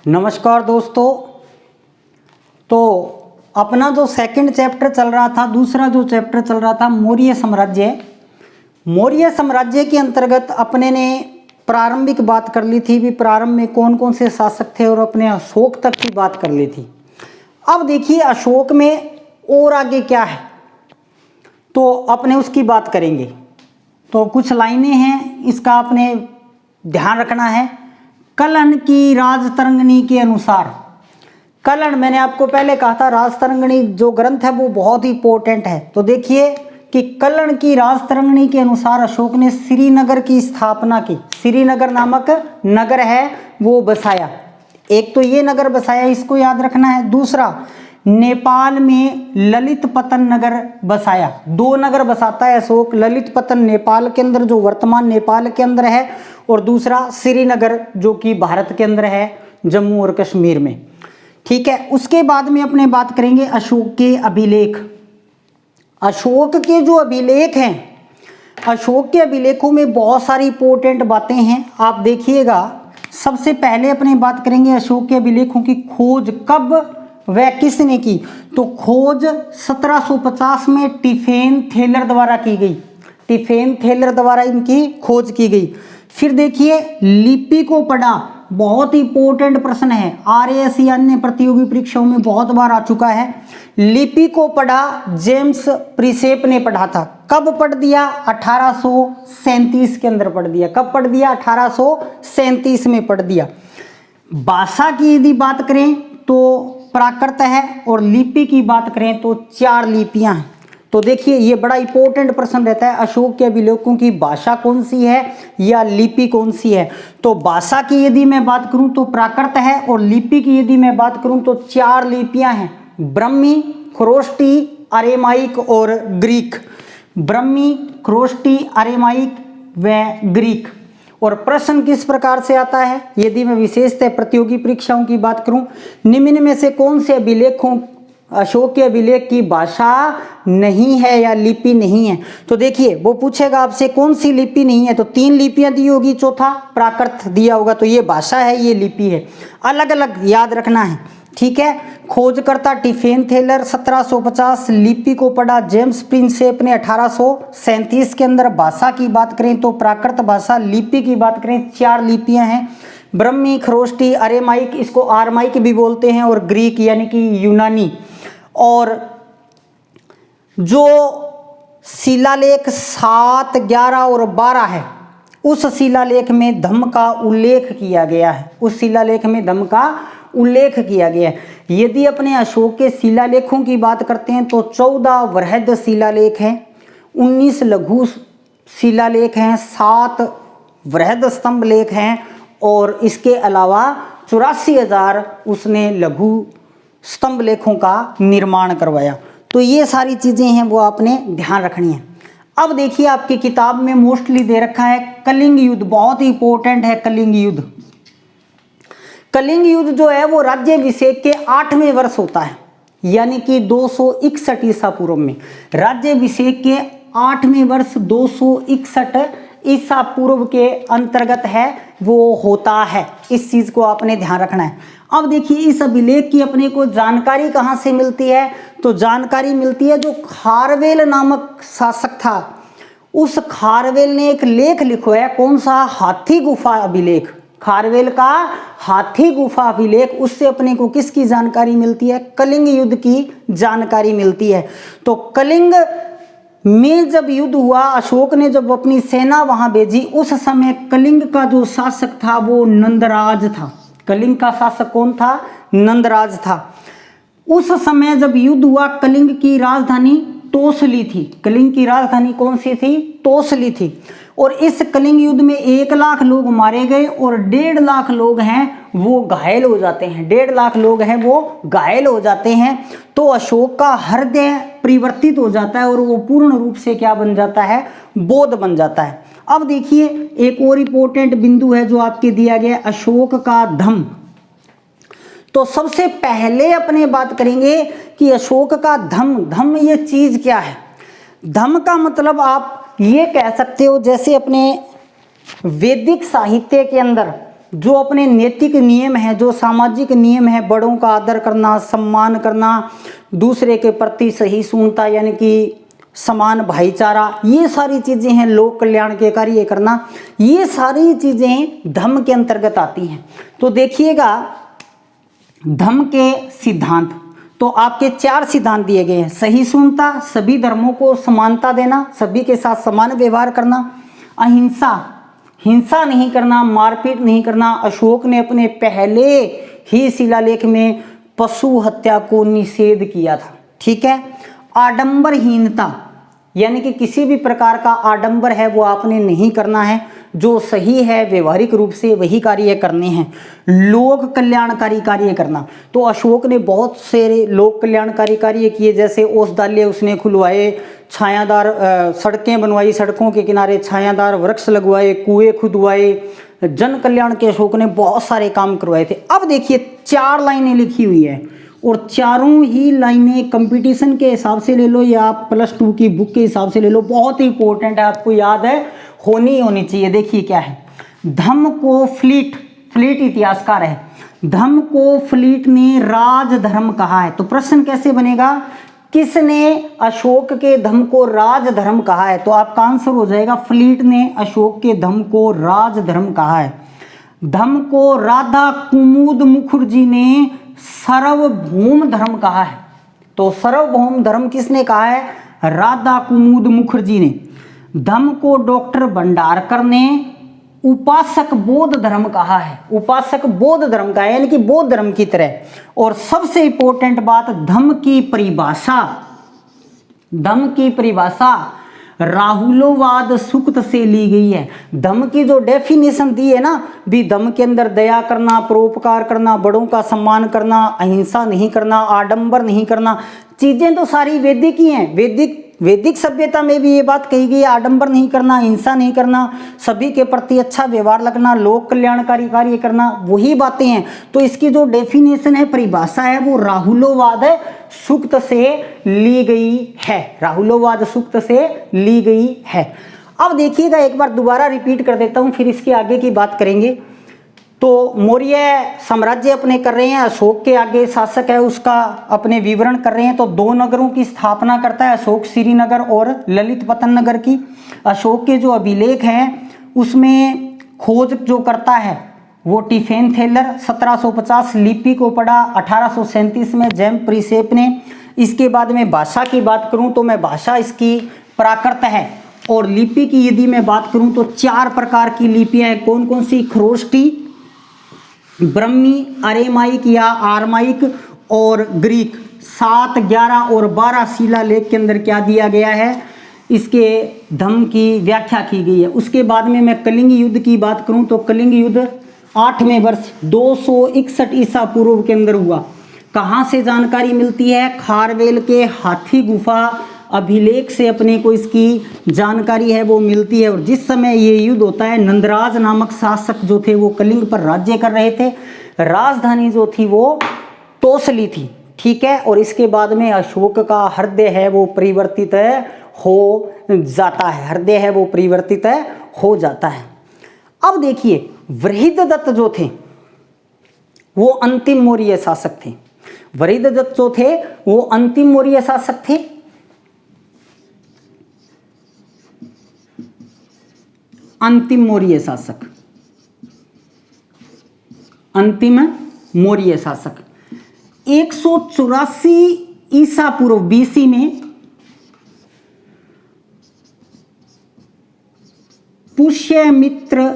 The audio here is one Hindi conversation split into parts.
नमस्कार दोस्तों। तो अपना जो सेकंड चैप्टर चल रहा था, दूसरा जो चैप्टर चल रहा था मौर्य साम्राज्य। मौर्य साम्राज्य के अंतर्गत अपने ने प्रारंभिक बात कर ली थी भी प्रारंभ में कौन कौन से शासक थे और अपने अशोक तक की बात कर ली थी। अब देखिए अशोक में और आगे क्या है तो अपने उसकी बात करेंगे। तो कुछ लाइनें हैं, इसका आपने ध्यान रखना है। कलन की राजतरंगिणी के अनुसार, कलन मैंने आपको पहले कहा था राजतरंगिणी जो ग्रंथ है वो बहुत ही इंपॉर्टेंट है। तो देखिए कि कलन की राजतरंगिणी के अनुसार अशोक ने श्रीनगर की स्थापना की। श्रीनगर नामक नगर है वो बसाया। एक तो ये नगर बसाया, इसको याद रखना है। दूसरा नेपाल में ललित पतन नगर बसाया। दो नगर बसाता है अशोक, ललित पतन नेपाल के अंदर जो वर्तमान नेपाल के अंदर है, और दूसरा श्रीनगर जो कि भारत के अंदर है, जम्मू और कश्मीर में। ठीक है, उसके बाद में अपने बात करेंगे अशोक के अभिलेख। अशोक के जो अभिलेख हैं, अशोक के अभिलेखों में बहुत सारी इंपॉर्टेंट बातें हैं, आप देखिएगा। सबसे पहले अपने बात करेंगे अशोक के अभिलेखों की खोज कब वह किसने की। तो खोज 1750 में टिफेन थेलर द्वारा की गई। टिफेन थेलर द्वारा इनकी खोज की गई। फिर देखिए लिपि को पढ़ा, बहुत ही इंपॉर्टेंट प्रश्न है, आरएएस या अन्य प्रतियोगी परीक्षाओं में बहुत बार आ चुका है। लिपि को पढ़ा जेम्स प्रिसेप ने पढ़ा था। कब पढ़ दिया? 1837 के अंदर पढ़ दिया। कब पढ़ दिया? 1837 में पढ़ दिया। भाषा की यदि बात करें तो प्राकृत है, और लिपि की बात करें तो 4 लिपियां हैं। तो देखिए ये बड़ा इंपॉर्टेंट प्रश्न रहता है, अशोक के अभिलेखों की भाषा कौन सी है या लिपि कौन सी है। तो भाषा की यदि मैं बात करूं तो प्राकृत है, और लिपि की यदि मैं बात करूं तो 4 लिपियां हैं, ब्रह्मी, खरोष्टी, अरेमाइक और ग्रीक। ब्रह्मी, खरोष्टी, अरेमाइक व ग्रीक। और प्रश्न किस प्रकार से आता है यदि मैं विशेषतः प्रतियोगी परीक्षाओं की बात करूं, निम्न में से कौन से अभिलेखों अशोक के अभिलेख की भाषा नहीं है या लिपि नहीं है। तो देखिए वो पूछेगा आपसे कौन सी लिपि नहीं है, तो 3 लिपियां दी होगी, चौथा प्राकृत दिया होगा, तो ये भाषा है, ये लिपि है। अलग अलग याद रखना है, ठीक है। खोजकर्ता टिफेन थेलर 1750, लिपि को पढ़ा जेम्स प्रिंसेप ने 1837 के अंदर। भाषा की बात करें तो प्राकृत भाषा, लिपि की बात करें 4 लिपियां हैं, ब्रह्मी, खरोष्टी, अरेमाइक, इसको आरमाइक भी बोलते हैं, और ग्रीक यानी कि यूनानी। और जो शिलालेख 7, 11 और 12 है, उस शिलालेख में धम्म का उल्लेख किया गया है। उस शिलालेख में धम्म का उल्लेख किया गया है। यदि अपने अशोक के शिलालेखों की बात करते हैं तो 14 वृहद शिलालेख हैं, 19 लघु शिलालेख हैं, 7 वृहद स्तंभ लेख हैं, और इसके अलावा 84,000 उसने लघु स्तंभ लेखों का निर्माण करवाया। तो ये सारी चीज़ें हैं वो आपने ध्यान रखनी है। अब देखिए आपकी किताब में मोस्टली दे रखा है कलिंग युद्ध, बहुत ही इंपॉर्टेंट है कलिंग युद्ध। कलिंग युद्ध जो है वो राज्याभिषेक के 8वें वर्ष होता है, यानी कि 261 ईसा पूर्व में। राज्याभिषेक के 8वें वर्ष 261 ईसा पूर्व के अंतर्गत है वो होता है। इस चीज को आपने ध्यान रखना है। अब देखिए इस अभिलेख की अपने को जानकारी कहाँ से मिलती है, तो जानकारी मिलती है जो खारवेल नामक शासक था, उस खारवेल ने एक लेख लिखो है, कौन सा? हाथी गुफा अभिलेख। खारवेल का हाथी गुफा अभिलेख, उससे अपने को किसकी जानकारी मिलती है? कलिंग युद्ध की जानकारी मिलती है। तो कलिंग में जब युद्ध हुआ, अशोक ने जब अपनी सेना वहां भेजी, उस समय कलिंग का जो शासक था वो नंदराज था। कलिंग का शासक कौन था? नंदराज था। उस समय जब युद्ध हुआ, कलिंग की राजधानी तोसली थी। कलिंग की राजधानी कौन सी थी? तोसली थी। और इस कलिंग युद्ध में 1 लाख लोग मारे गए और 1.5 लाख लोग हैं वो घायल हो जाते हैं। 1.5 लाख लोग हैं वो घायल हो जाते हैं। तो अशोक का हृदय परिवर्तित हो जाता है और वो पूर्ण रूप से क्या बन जाता है? बौद्ध बन जाता है। अब देखिए एक और इंपॉर्टेंट बिंदु है जो आपके दिया गया, अशोक का धम्म। तो सबसे पहले अपने बात करेंगे कि अशोक का धम्म। धम्म ये चीज क्या है? धम्म का मतलब आप ये कह सकते हो जैसे अपने वैदिक साहित्य के अंदर जो अपने नैतिक नियम है, जो सामाजिक नियम है, बड़ों का आदर करना, सम्मान करना, दूसरे के प्रति सहिष्णुता यानी कि समान भाईचारा, ये सारी चीज़ें हैं। लोक कल्याण के कार्य करना, ये सारी चीज़ें धम्म के अंतर्गत आती हैं। तो देखिएगा धम्म के सिद्धांत, तो आपके 4 सिद्धांत दिए गए हैं। सहिष्णुता, सभी धर्मों को समानता देना, सभी के साथ समान व्यवहार करना, अहिंसा, हिंसा नहीं करना, मारपीट नहीं करना। अशोक ने अपने पहले ही शिलालेख में पशु हत्या को निषेध किया था, ठीक है। आडंबरहीनता यानी कि किसी भी प्रकार का आडंबर है वो आपने नहीं करना है, जो सही है व्यवहारिक रूप से वही कार्य करने हैं। लोक कल्याणकारी कार्य करना, तो अशोक ने बहुत से लोक कल्याणकारी कार्य किए, जैसे औषधालय उसने खुलवाए, छायादार सड़कें बनवाई, सड़कों के किनारे छायादार वृक्ष लगवाए, कुएं खुदवाए, जन कल्याण के अशोक ने बहुत सारे काम करवाए थे। अब देखिए 4 लाइनें लिखी हुई है और चारों ही लाइनें कंपटीशन के हिसाब से ले लो या +2 की बुक के हिसाब से ले लो, बहुत ही इंपॉर्टेंट है, आपको याद है, होनी चाहिए। देखिए क्या है, धम्म को फ्लीट इतिहासकार है, धम्म को फ्लीट ने राजधर्म कहा है। तो प्रश्न कैसे बनेगा, किसने अशोक के धम्म को राजधर्म कहा है? तो आपका आंसर हो जाएगा फ्लीट ने अशोक के धम्म को राजधर्म कहा है। धम्म को राधा कुमुद मुखर्जी ने सार्वभौम धर्म कहा है। तो सार्वभौम धर्म किसने कहा है? राधा कुमुद मुखर्जी ने। धम्म को डॉक्टर भंडारकर ने उपासक बौद्ध धर्म कहा है, उपासक बौद्ध धर्म का है, यानी कि बौद्ध धर्म की तरह। और सबसे इंपॉर्टेंट बात, धम्म की परिभाषा राहुलोवाद सूक्त से ली गई है। धम्म की जो डेफिनेशन दी है ना भी, धम्म के अंदर दया करना, परोपकार करना, बड़ों का सम्मान करना, अहिंसा नहीं करना, आडंबर नहीं करना, चीजें तो सारी वैदिक ही हैं। वैदिक सभ्यता में भी ये बात कही गई है, आडंबर नहीं करना, हिंसा नहीं करना, सभी के प्रति अच्छा व्यवहार रखना, लोक कल्याणकारी कार्य करना, वही बातें हैं। तो इसकी जो डेफिनेशन है, परिभाषा है, वो राहुलोवाद सूक्त से ली गई है, राहुलोवाद सूक्त से ली गई है। अब देखिएगा, एक बार दोबारा रिपीट कर देता हूं, फिर इसके आगे की बात करेंगे। तो मौर्य साम्राज्य अपने कर रहे हैं, अशोक के आगे शासक है उसका अपने विवरण कर रहे हैं। तो 2 नगरों की स्थापना करता है अशोक, श्रीनगर और ललित पतन नगर की। अशोक के जो अभिलेख हैं उसमें खोज जो करता है वो टिफेन थेलर, 1750 लिपि को पढ़ा 1837 में जेम प्रिसेप ने। इसके बाद में भाषा की बात करूं तो मैं भाषा इसकी प्राकृत है, और लिपि की यदि मैं बात करूं तो 4 प्रकार की लिपियां हैं। कौन कौन सी? खरोष्टी, ब्रह्मी, अरेमाइक या आरमाइक और ग्रीक। 7, 11 और 12 शिलालेख के अंदर क्या दिया गया है, इसके धम्म की व्याख्या की गई है। उसके बाद में मैं कलिंग युद्ध की बात करूं तो कलिंग युद्ध 8वें वर्ष 261 ईसा पूर्व के अंदर हुआ। कहाँ से जानकारी मिलती है? खारवेल के हाथी गुफा अभिलेख से अपने को इसकी जानकारी है वो मिलती है। और जिस समय ये युद्ध होता है, नंदराज नामक शासक जो थे वो कलिंग पर राज्य कर रहे थे। राजधानी जो थी वो तोसली थी, ठीक है। और इसके बाद में अशोक का हृदय है वो परिवर्तित हो जाता है, हृदय है वो परिवर्तित हो जाता है। अब देखिए, वृहददत्त जो थे वो अंतिम मौर्य शासक थे। वृहददत्त जो थे वो अंतिम मौर्य शासक थे। अंतिम मौर्य शासक, अंतिम मौर्य शासक 184 ईसा पूर्व BC में पुष्यमित्र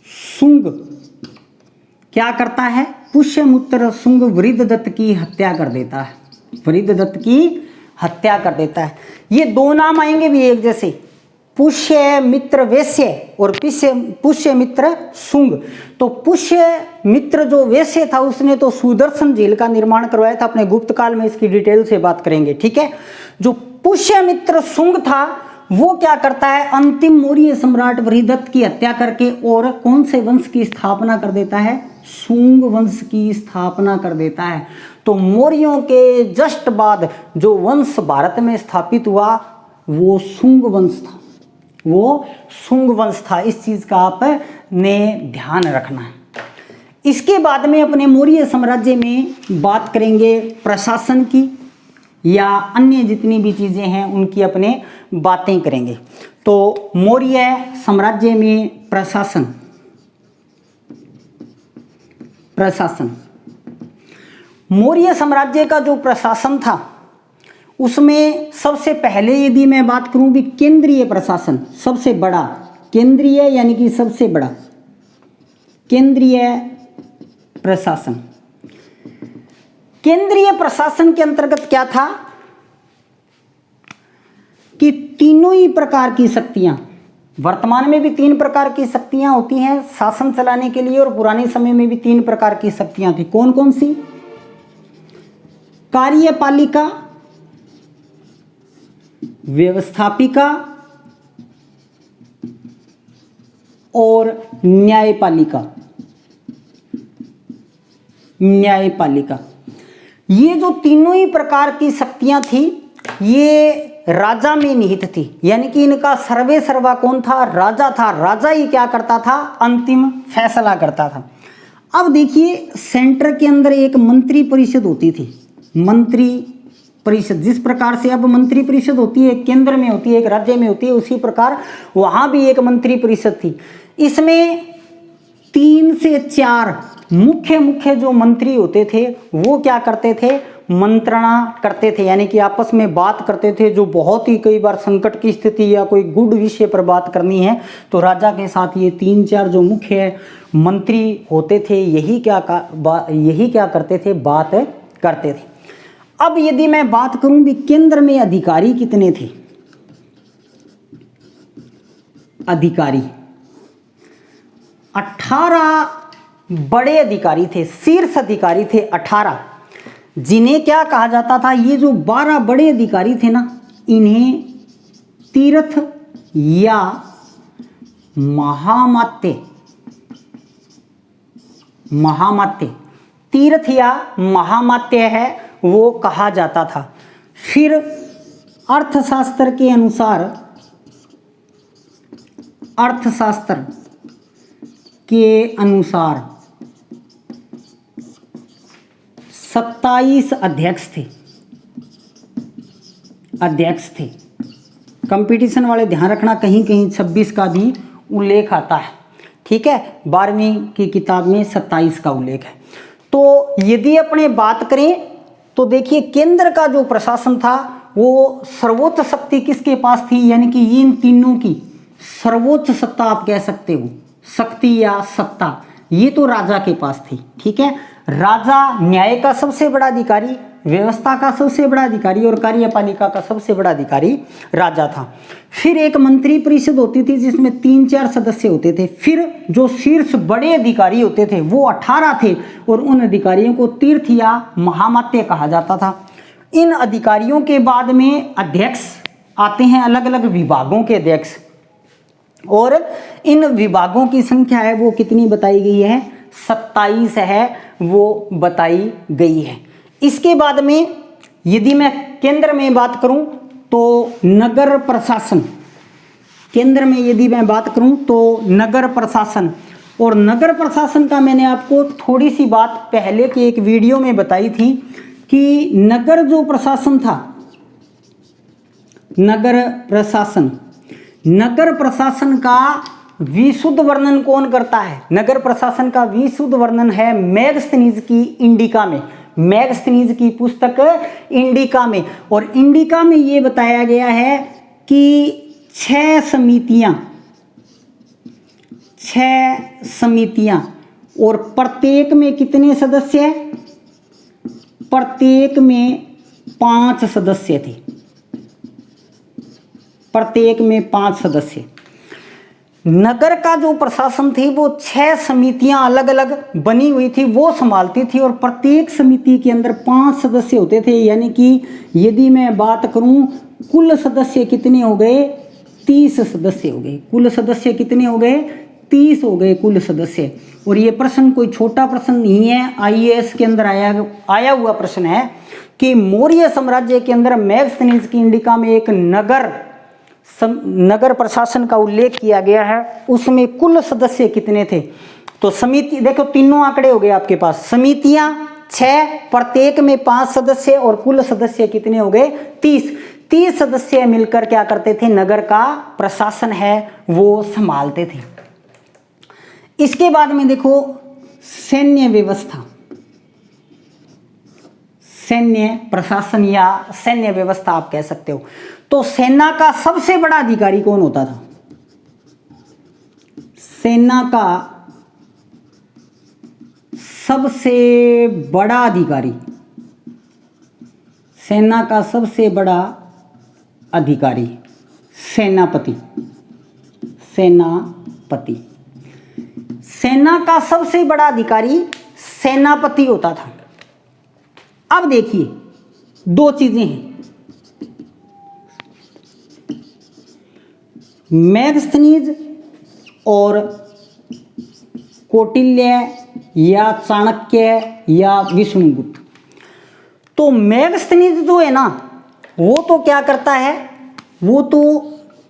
शुंग क्या करता है? पुष्यमित्र शुंग वृहददत्त की हत्या कर देता है, वृहददत्त की हत्या कर देता है। ये 2 नाम आएंगे भी एक जैसे, पुष्यमित्र वैश्य और पुष्यमित्र शुंग। तो पुष्यमित्र जो वैश्य था उसने तो सुदर्शन झील का निर्माण करवाया था, अपने गुप्त काल में इसकी डिटेल से बात करेंगे, ठीक है। जो पुष्यमित्र शुंग था वो क्या करता है? अंतिम मौर्य सम्राट वृहदत्त की हत्या करके और कौन से वंश की स्थापना कर देता है? शुंग वंश की स्थापना कर देता है। तो मौर्यों के जस्ट बाद जो वंश भारत में स्थापित हुआ वो शुंग वंश था, वो शुंग वंश था। इस चीज का आपने ध्यान रखना है। इसके बाद में अपने मौर्य साम्राज्य में बात करेंगे प्रशासन की या अन्य जितनी भी चीजें हैं उनकी अपने बातें करेंगे। तो मौर्य साम्राज्य में प्रशासन मौर्य साम्राज्य का जो प्रशासन था उसमें सबसे पहले यदि मैं बात करूं भी केंद्रीय प्रशासन सबसे बड़ा, केंद्रीय यानी कि सबसे बड़ा केंद्रीय प्रशासन। केंद्रीय प्रशासन के अंतर्गत क्या था कि तीनों ही प्रकार की शक्तियां, वर्तमान में भी 3 प्रकार की शक्तियां होती हैं शासन चलाने के लिए, और पुराने समय में भी 3 प्रकार की शक्तियां थी। कौन कौन सी? कार्यपालिका, व्यवस्थापिका और न्यायपालिका। ये जो तीनों ही प्रकार की शक्तियां थी ये राजा में निहित थी, यानी कि इनका सर्वे सर्वा कौन था? राजा था। राजा ही क्या करता था? अंतिम फैसला करता था। अब देखिए सेंटर के अंदर एक मंत्री परिषद होती थी। मंत्री परिषद जिस प्रकार से अब मंत्री परिषद होती है, एक केंद्र में होती है, एक राज्य में होती है, उसी प्रकार वहां भी एक मंत्री परिषद थी। इसमें 3 से 4 मुख्य जो मंत्री होते थे वो क्या करते थे? मंत्रणा करते थे, यानी कि आपस में बात करते थे। जो बहुत ही कई बार संकट की स्थिति या कोई गुड विषय पर बात करनी है तो राजा के साथ ये 3-4 जो मुख्य मंत्री होते थे यही क्या करते थे? बात करते थे। अब यदि मैं बात करूं भी केंद्र में अधिकारी कितने थे? अधिकारी 18 बड़े अधिकारी थे, शीर्ष अधिकारी थे 18, जिन्हें क्या कहा जाता था? ये जो 12 बड़े अधिकारी थे ना, इन्हें तीर्थ या महामात्य तीर्थ या महामात्य है वो कहा जाता था। फिर अर्थशास्त्र के अनुसार 27 अध्यक्ष थे। कंपटीशन वाले ध्यान रखना, कहीं कहीं 26 का भी उल्लेख आता है, ठीक है। 12वीं की किताब में 27 का उल्लेख है। तो यदि अपने बात करें तो देखिए केंद्र का जो प्रशासन था वो सर्वोच्च शक्ति किसके पास थी? यानी कि इन तीनों की सर्वोच्च सत्ता आप कह सकते हो, शक्ति या सत्ता, ये तो राजा के पास थी, ठीक है। राजा न्याय का सबसे बड़ा अधिकारी, व्यवस्था का सबसे बड़ा अधिकारी और कार्यपालिका का सबसे बड़ा अधिकारी राजा था। फिर एक मंत्री परिषद होती थी जिसमें 3-4 सदस्य होते थे। फिर जो शीर्ष बड़े अधिकारी होते थे वो 18 थे और उन अधिकारियों को तीर्थ या महामात्य कहा जाता था। इन अधिकारियों के बाद में अध्यक्ष आते हैं, अलग अलग विभागों के अध्यक्ष, और इन विभागों की संख्या है वो कितनी बताई गई है? 27 है वो बताई गई है। इसके बाद में यदि मैं केंद्र में बात करूं तो नगर प्रशासन, केंद्र में यदि मैं बात करूं तो नगर प्रशासन, और नगर प्रशासन का मैंने आपको थोड़ी सी बात पहले की एक वीडियो में बताई थी कि नगर जो प्रशासन था, नगर प्रशासन का विशुद्ध वर्णन कौन करता है? नगर प्रशासन का विशुद्ध वर्णन है मैगस्थनीज की इंडिका में, मैगस्थनीज की पुस्तक इंडिका में। और इंडिका में ये बताया गया है कि 6 समितियां और प्रत्येक में कितने सदस्य हैं? प्रत्येक में 5 सदस्य थे, प्रत्येक में 5 सदस्य। नगर का जो प्रशासन थी वो 6 समितियां अलग अलग बनी हुई थी वो संभालती थी, और प्रत्येक समिति के अंदर 5 सदस्य होते थे। यानी कि यदि मैं बात करूं कुल सदस्य कितने हो गए? 30 सदस्य हो गए। कुल सदस्य कितने हो गए? 30 हो गए कुल सदस्य। और ये प्रश्न कोई छोटा प्रश्न नहीं है, IAS के अंदर आया हुआ प्रश्न है कि मौर्य साम्राज्य के अंदर मैगस्थनीज की इंडिका में एक नगर नगर प्रशासन का उल्लेख किया गया है, उसमें कुल सदस्य कितने थे? तो समिति देखो, तीनों आंकड़े हो गए आपके पास। समितियां 6, प्रत्येक में 5 सदस्य, और कुल सदस्य कितने हो गए? 30। 30 सदस्य मिलकर क्या करते थे? नगर का प्रशासन है वो संभालते थे। इसके बाद में देखो सैन्य व्यवस्था, सैन्य प्रशासन या सैन्य व्यवस्था आप कह सकते हो। तो सेना का सबसे बड़ा अधिकारी कौन होता था? सेना का सबसे बड़ा अधिकारी, सेना का सबसे बड़ा अधिकारी सेनापति, सेनापति। सेना का सबसे बड़ा अधिकारी सेनापति होता था। अब देखिए दो चीजें हैं, मेगस्थनीज और कौटिल्य या चाणक्य या विष्णुगुप्त। तो मेगस्थनीज जो है ना, वो तो क्या करता है? वो तो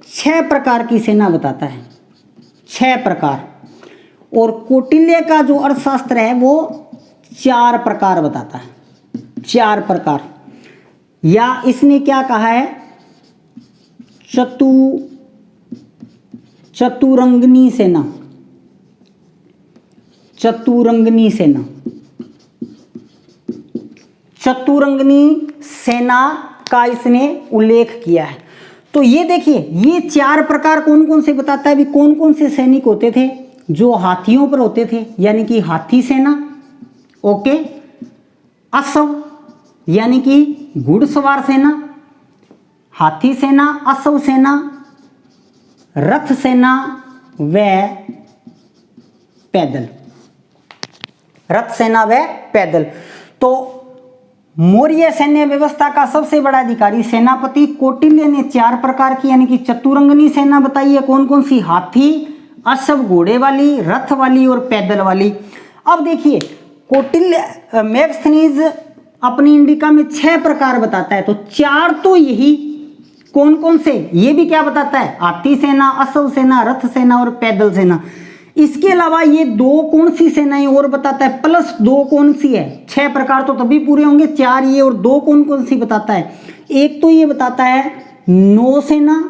6 प्रकार की सेना बताता है, 6 प्रकार। और कौटिल्य का जो अर्थशास्त्र है वो 4 प्रकार बताता है, 4 प्रकार। या इसने क्या कहा है? चतुरंगनी सेना, चतुरंगनी सेना, चतुरंगनी सेना का इसने उल्लेख किया है। तो ये देखिए, ये 4 प्रकार कौन कौन से बताता है? भी कौन कौन से सैनिक होते थे जो हाथियों पर होते थे, यानी कि हाथी सेना, ओके। अश्व यानी कि घुड़सवार सेना, हाथी सेना, अश्व सेना, रथ सेना व पैदल, रथ सेना व पैदल। तो मौर्य सैन्य व्यवस्था का सबसे बड़ा अधिकारी सेनापति। कौटिल्य ने 4 प्रकार की यानी कि चतुरंगनी सेना बताई है, कौन कौन सी? हाथी, अश्व घोड़े वाली, रथ वाली और पैदल वाली। अब देखिए कौटिल्य मेगस्थनीज अपनी इंडिका में 6 प्रकार बताता है, तो 4 तो यही, कौन कौन से? ये भी क्या बताता है? हाथी सेना, अश्व सेना, रथ सेना और पैदल सेना। इसके अलावा ये 2 कौन सी सेनाएं और बताता है, प्लस 2 कौन सी है? 6 प्रकार तो तभी पूरे होंगे, 4 ये और 2 कौन कौन सी बताता है? एक तो ये बताता है नौसेना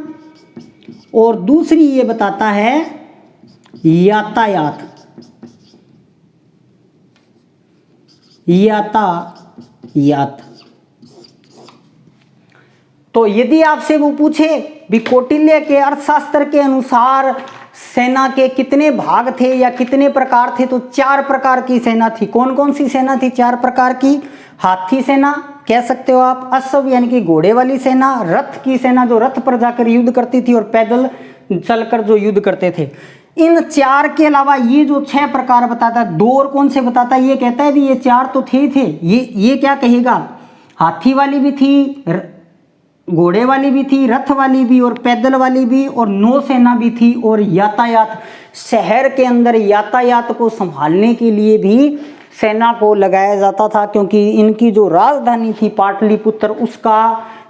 और दूसरी ये बताता है यातायात, यातायात। तो यदि आपसे वो पूछे भी कौटिल्य के अर्थशास्त्र के अनुसार सेना के कितने भाग थे या कितने प्रकार थे, तो 4 प्रकार की सेना थी। कौन कौन सी सेना थी 4 प्रकार की? हाथी सेना कह सकते हो आप, अश्व यानी कि घोड़े वाली सेना, रथ की सेना जो रथ पर जाकर युद्ध करती थी और पैदल चलकर जो युद्ध करते थे। इन 4 के अलावा ये जो 6 प्रकार बताता है, 2 और कौन से बताता है? ये कहता है भी ये 4 तो थे। ये क्या कहेगा? हाथी वाली भी थी, घोड़े वाली भी थी, रथ वाली भी और पैदल वाली भी, और नौसेना भी थी, और यातायात, शहर के अंदर यातायात को संभालने के लिए भी सेना को लगाया जाता था, क्योंकि इनकी जो राजधानी थी पाटलिपुत्र, उसका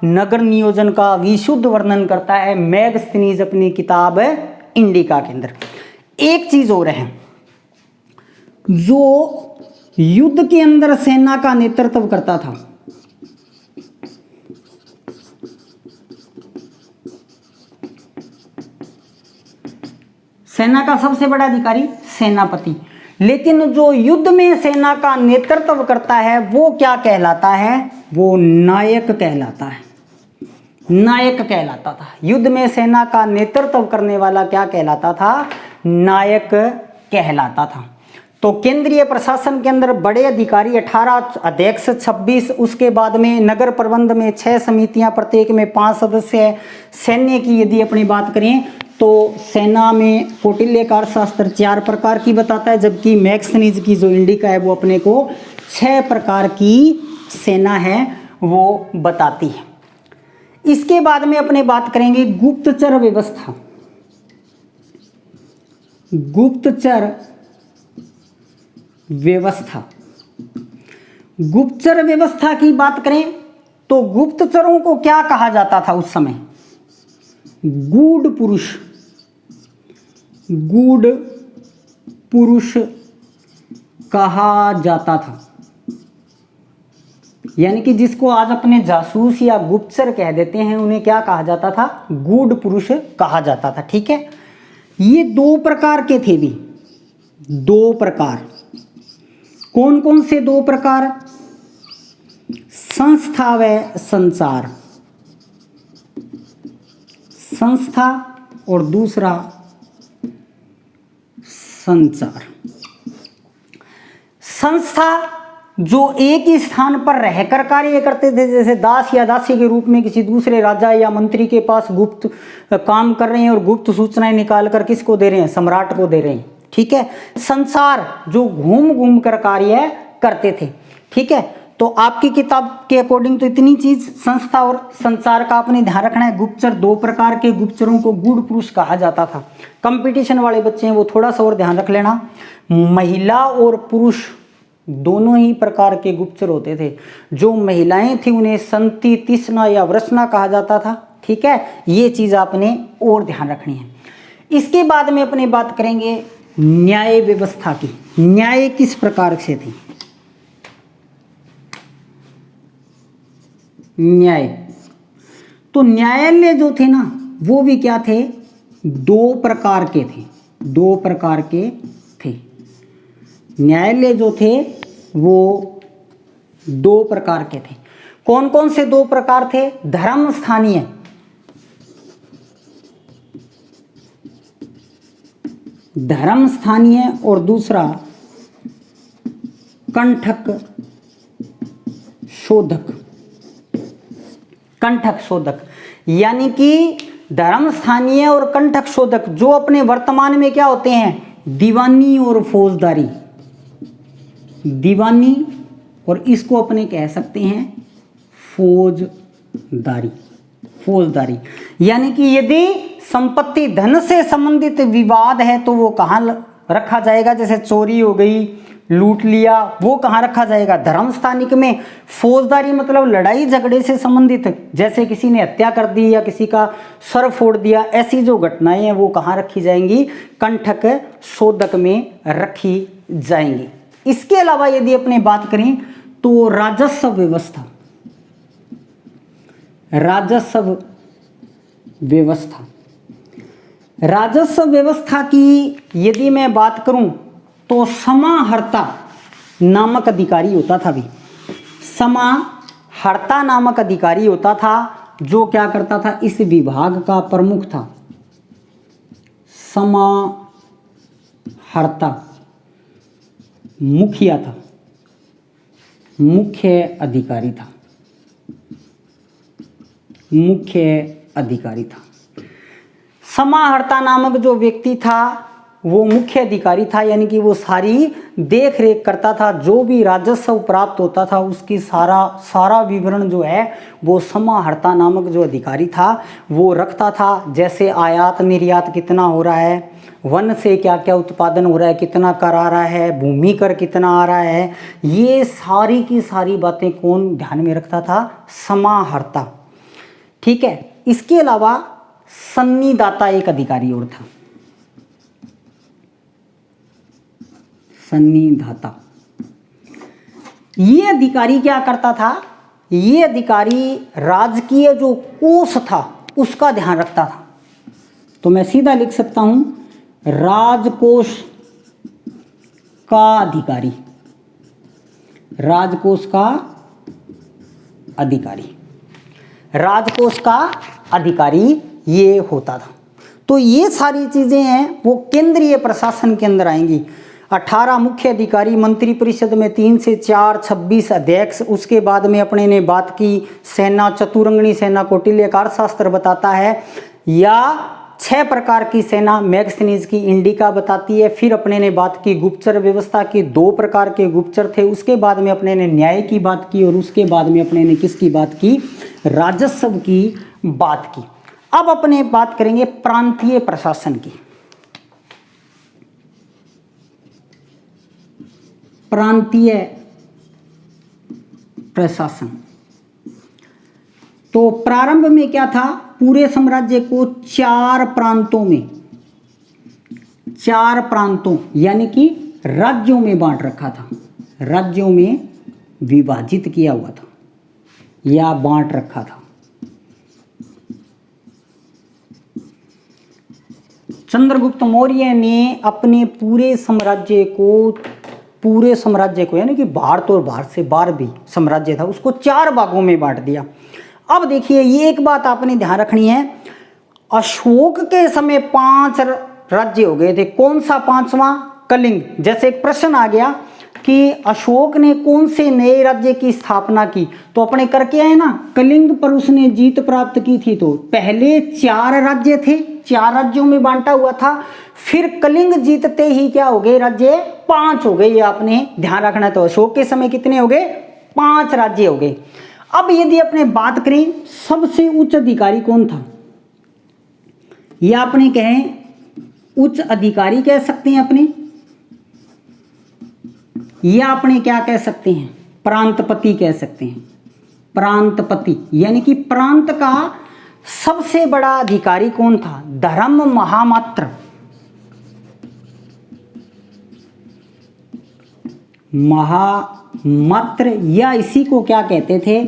नगर नियोजन का विशुद्ध वर्णन करता है मेगस्थनीज अपनी किताब इंडिका के अंदर। एक चीज और है, जो युद्ध के अंदर सेना का नेतृत्व करता था, सेना का सबसे बड़ा अधिकारी सेनापति, लेकिन जो युद्ध में सेना का नेतृत्व करता है वो क्या कहलाता है? वो नायक कहलाता है, नायक कहलाता था। युद्ध में सेना का नेतृत्व करने वाला क्या कहलाता था? नायक कहलाता था। तो केंद्रीय प्रशासन के अंदर बड़े अधिकारी 18, अध्यक्ष 26, उसके बाद में नगर प्रबंध में 6 समितियां, प्रत्येक में 5 सदस्य है। सैन्य की यदि अपनी बात करें तो सेना में कौटिल्य का अर्थशास्त्र 4 प्रकार की बताता है, जबकि मेगस्थनीज की जो इंडिका है वो अपने को 6 प्रकार की सेना है वो बताती है। इसके बाद में अपने बात करेंगे गुप्तचर व्यवस्था। गुप्तचर व्यवस्था, गुप्तचर व्यवस्था की बात करें तो गुप्तचरों को क्या कहा जाता था उस समय? गूढ़ पुरुष, गूढ़ पुरुष कहा जाता था। यानी कि जिसको आज अपने जासूस या गुप्तचर कह देते हैं, उन्हें क्या कहा जाता था? गूढ़ पुरुष कहा जाता था। ठीक है, ये दो प्रकार के थे भी, दो प्रकार। कौन कौन से दो प्रकार? संस्था व संचार। संस्था और दूसरा संचार। संस्था जो एक ही स्थान पर रहकर कार्य करते थे, जैसे दास या दासी के रूप में किसी दूसरे राजा या मंत्री के पास गुप्त काम कर रहे हैं और गुप्त सूचनाएं निकाल कर किसको दे रहे हैं? सम्राट को दे रहे हैं। ठीक है, संसार जो घूम घूम कर कार्य करते थे। ठीक है, तो आपकी किताब के अकॉर्डिंग तो इतनी चीज संस्था और संचार का आपने ध्यान रखना है। गुप्तचर, दो प्रकार के गुप्तचरों को गूढ़ पुरुष कहा जाता था। कंपटीशन वाले बच्चे हैं वो थोड़ा सा और ध्यान रख लेना, महिला और पुरुष दोनों ही प्रकार के गुप्तचर होते थे। जो महिलाएं थी उन्हें संति, तिष्णा या वृषणा कहा जाता था। ठीक है, ये चीज आपने और ध्यान रखनी है। इसके बाद में अपने बात करेंगे न्याय व्यवस्था की। न्याय किस प्रकार से थी? न्याय, तो न्यायालय जो थे ना वो भी क्या थे? दो प्रकार के थे, दो प्रकार के थे। न्यायालय जो थे वो दो प्रकार के थे। कौन कौन से दो प्रकार थे? धर्म स्थानीय, धर्म स्थानीय और दूसरा कंठक शोधक। कंठक शोधक यानी कि धर्म स्थानीय और कंठक शोधक जो अपने वर्तमान में क्या होते हैं? दीवानी और फौजदारी। दीवानी और इसको अपने कह सकते हैं फौजदारी। फौजदारी यानी कि यदि संपत्ति धन से संबंधित विवाद है तो वो कहाँ रखा जाएगा? जैसे चोरी हो गई, लूट लिया, वो कहाँ रखा जाएगा? धर्म स्थानिक में। फौजदारी मतलब लड़ाई झगड़े से संबंधित, जैसे किसी ने हत्या कर दी या किसी का सर फोड़ दिया, ऐसी जो घटनाएं हैं वो कहाँ रखी जाएंगी? कंठक शोधक में रखी जाएंगी। इसके अलावा यदि अपने बात करें तो राजस्व व्यवस्था, राजस्व व्यवस्था, राजस्व व्यवस्था की यदि मैं बात करूं तो समाहर्ता नामक अधिकारी होता था भी। समाहर्ता नामक अधिकारी होता था जो क्या करता था? इस विभाग का प्रमुख था। समाहर्ता मुखिया था, मुख्य अधिकारी था, मुख्य अधिकारी था। समाहर्ता नामक जो व्यक्ति था वो मुख्य अधिकारी था, यानी कि वो सारी देख रेख करता था। जो भी राजस्व प्राप्त होता था उसकी सारा विवरण जो है वो समाहर्ता नामक जो अधिकारी था वो रखता था। जैसे आयात निर्यात कितना हो रहा है, वन से क्या क्या उत्पादन हो रहा है, कितना कर आ रहा है, भूमि कर कितना आ रहा है, ये सारी की सारी बातें कौन ध्यान में रखता था? समाहर्ता। ठीक है, इसके अलावा सन्निदाता एक अधिकारी और था। सन्निधाता, ये अधिकारी क्या करता था? ये अधिकारी राजकीय जो कोष था उसका ध्यान रखता था। तो मैं सीधा लिख सकता हूं राजकोष का अधिकारी, राजकोष का अधिकारी, राजकोष का अधिकारी ये होता था। तो ये सारी चीजें हैं वो केंद्रीय प्रशासन के अंदर आएंगी। 18 मुख्य अधिकारी, मंत्री परिषद में 3 से 4, 26 अध्यक्ष। उसके बाद में अपने ने बात की सेना, चतुरंगनी सेना, कौटिल्यकार शास्त्र बताता है, या 6 प्रकार की सेना मैगस्थनीज की इंडिका बताती है। फिर अपने ने बात की गुप्तचर व्यवस्था की, 2 प्रकार के गुप्तचर थे। उसके बाद में अपने ने न्याय की बात की और उसके बाद में अपने ने किसकी बात की? राजस्व की बात की। अब अपने बात करेंगे प्रांतीय प्रशासन की। प्रांतीय प्रशासन, तो प्रारंभ में क्या था? पूरे साम्राज्य को चार प्रांतों यानी कि राज्यों में बांट रखा था, राज्यों में विभाजित किया हुआ था या बांट रखा था। चंद्रगुप्त मौर्य ने अपने पूरे साम्राज्य को यानी कि भारत और भारत से बाहर भी साम्राज्य था उसको चार भागों में बांट दिया। अब देखिए ये एक बात आपने ध्यान रखनी है, अशोक के समय 5 राज्य हो गए थे। कौन सा 5वां? कलिंग। जैसे एक प्रश्न आ गया कि अशोक ने कौन से नए राज्य की स्थापना की, तो अपने करके आए ना, कलिंग पर उसने जीत प्राप्त की थी। तो पहले 4 राज्य थे, 4 राज्यों में बांटा हुआ था, फिर कलिंग जीतते ही क्या हो गए? राज्य 5 हो गए। ये आपने ध्यान रखना है। तो अशोक के समय कितने हो गए? 5 राज्य हो गए। अब यदि अपने बात करें सबसे उच्च अधिकारी कौन था, यह आपने कहें उच्च अधिकारी कह सकते हैं अपने, या अपने क्या कह सकते हैं? प्रांतपति कह सकते हैं। प्रांतपति यानी कि प्रांत का सबसे बड़ा अधिकारी कौन था? धर्म महामात्र। महामात्र या इसी को क्या कहते थे?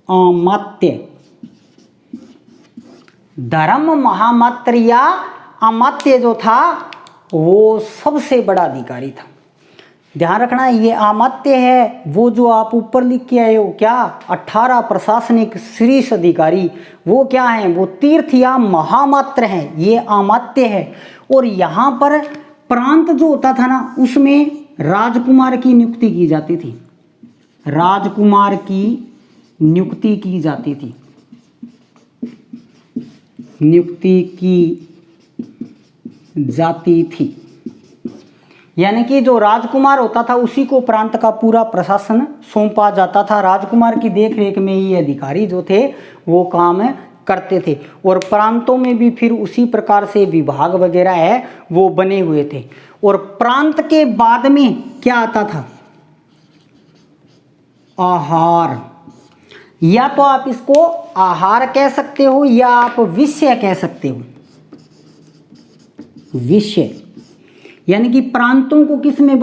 अमात्य। धर्म महामात्र या अमात्य जो था वो सबसे बड़ा अधिकारी था। ध्यान रखना ये अमात्य है वो जो आप ऊपर लिख के आए हो, क्या 18 प्रशासनिक शीर्ष अधिकारी, वो क्या है? वो तीर्थ या महामात्र हैं, ये अमात्य है। और यहाँ पर प्रांत जो होता था ना उसमें राजकुमार की नियुक्ति की जाती थी, राजकुमार की नियुक्ति की जाती थी, नियुक्ति की जाती थी। यानी कि जो राजकुमार होता था उसी को प्रांत का पूरा प्रशासन सौंपा जाता था। राजकुमार की देखरेख में ये अधिकारी जो थे वो काम करते थे। और प्रांतों में भी फिर उसी प्रकार से विभाग वगैरह है वो बने हुए थे। और प्रांत के बाद में क्या आता था? आहार, या तो आप इसको आहार कह सकते हो या आप विषय कह सकते हो। विषय यानी कि प्रांतों को किस में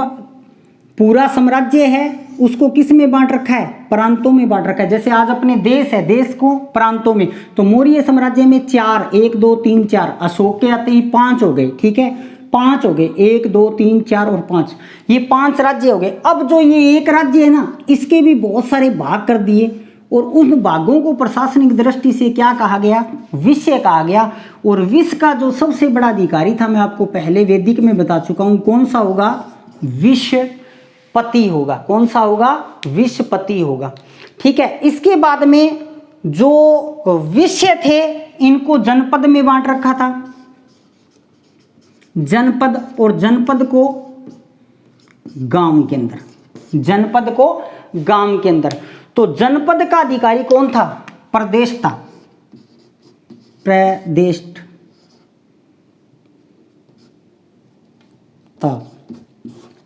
पूरा साम्राज्य है उसको किस में बांट रखा है? प्रांतों में बांट रखा है। जैसे आज अपने देश है, देश को प्रांतों में, तो मौर्य साम्राज्य में 4, 1 2 3 4, अशोक के आते ही 5 हो गए। ठीक है, 5 हो गए, 1 2 3 4 और 5, ये 5 राज्य हो गए। अब जो ये एक राज्य है ना इसके भी बहुत सारे भाग कर दिए और उन भागों को प्रशासनिक दृष्टि से क्या कहा गया? विषय कहा गया। और विश्व का जो सबसे बड़ा अधिकारी था मैं आपको पहले वैदिक में बता चुका हूं, कौन सा होगा? विश्वपति होगा। कौन सा होगा? विश्वपति होगा। ठीक है, इसके बाद में जो विषय थे इनको जनपद में बांट रखा था, जनपद, और जनपद को गांव के अंदर, जनपद को गांव के अंदर। तो जनपद का अधिकारी कौन था? प्रदेष्टा, प्रदेष्टा।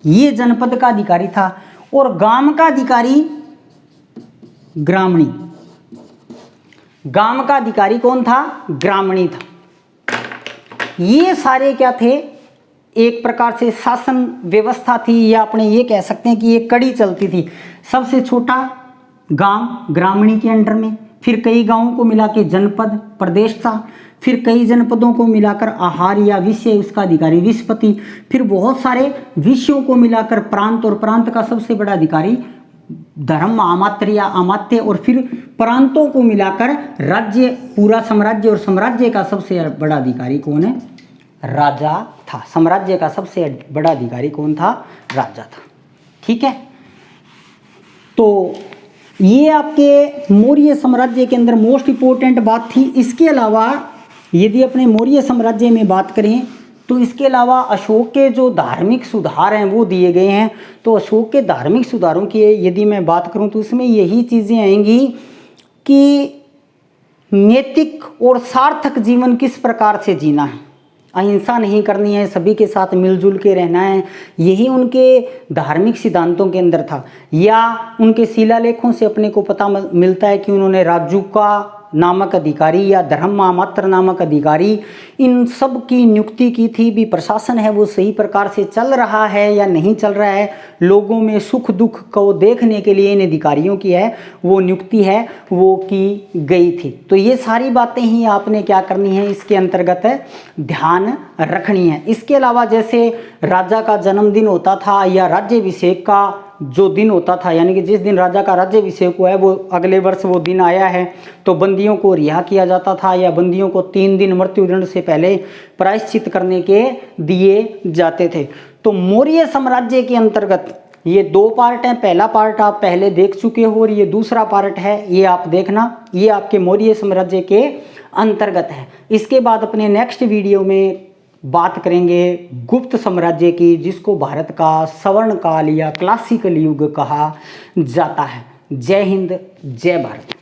ये जनपद का अधिकारी था। और गांव का अधिकारी ग्रामणी, गांव का अधिकारी कौन था? ग्रामणी था। ये सारे क्या थे? एक प्रकार से शासन व्यवस्था थी, या अपने ये कह सकते हैं कि ये कड़ी चलती थी। सबसे छोटा गांव ग्रामणी के अंडर में, फिर कई गांवों को मिला के जनपद प्रदेश था, फिर कई जनपदों को मिलाकर आहार या विषय उसका अधिकारी विश्वपति, फिर बहुत सारे विषयों को मिलाकर प्रांत, और प्रांत का सबसे बड़ा अधिकारी धर्म अमात्य या अमात्य, और फिर प्रांतों को मिलाकर राज्य, पूरा साम्राज्य, और साम्राज्य का सबसे बड़ा अधिकारी कौन है? राजा था। साम्राज्य का सबसे बड़ा अधिकारी कौन था? राजा था। ठीक है, तो ये आपके मौर्य साम्राज्य के अंदर मोस्ट इंपॉर्टेंट बात थी। इसके अलावा यदि अपने मौर्य साम्राज्य में बात करें तो इसके अलावा अशोक के जो धार्मिक सुधार हैं वो दिए गए हैं। तो अशोक के धार्मिक सुधारों की यदि मैं बात करूं तो इसमें यही चीज़ें आएंगी कि नैतिक और सार्थक जीवन किस प्रकार से जीना है, अहिंसा नहीं करनी है, सभी के साथ मिलजुल के रहना है, यही उनके धार्मिक सिद्धांतों के अंदर था। या उनके शिलालेखों से अपने को पता मिलता है कि उन्होंने राजू का नामक अधिकारी या धर्म महामात्र नामक अधिकारी, इन सब की नियुक्ति की थी। भी प्रशासन है वो सही प्रकार से चल रहा है या नहीं चल रहा है, लोगों में सुख दुख को देखने के लिए इन अधिकारियों की है वो नियुक्ति है वो की गई थी। तो ये सारी बातें ही आपने क्या करनी है, इसके अंतर्गत ध्यान रखनी है। इसके अलावा जैसे राजा का जन्मदिन होता था या राज्याभिषेक का जो दिन होता था, यानी कि जिस दिन राजा का राज्याभिषेक हुआ है वो अगले वर्ष वो दिन आया है, तो बंदियों को रिहा किया जाता था या बंदियों को 3 दिन मृत्युदंड से पहले प्रायश्चित करने के दिए जाते थे। तो मौर्य साम्राज्य के अंतर्गत ये 2 पार्ट हैं। पहला पार्ट आप पहले देख चुके हो और ये दूसरा पार्ट है, ये आप देखना, ये आपके मौर्य साम्राज्य के अंतर्गत है। इसके बाद अपने नेक्स्ट वीडियो में बात करेंगे गुप्त साम्राज्य की, जिसको भारत का स्वर्ण काल या क्लासिकल युग कहा जाता है। जय हिंद, जय भारत।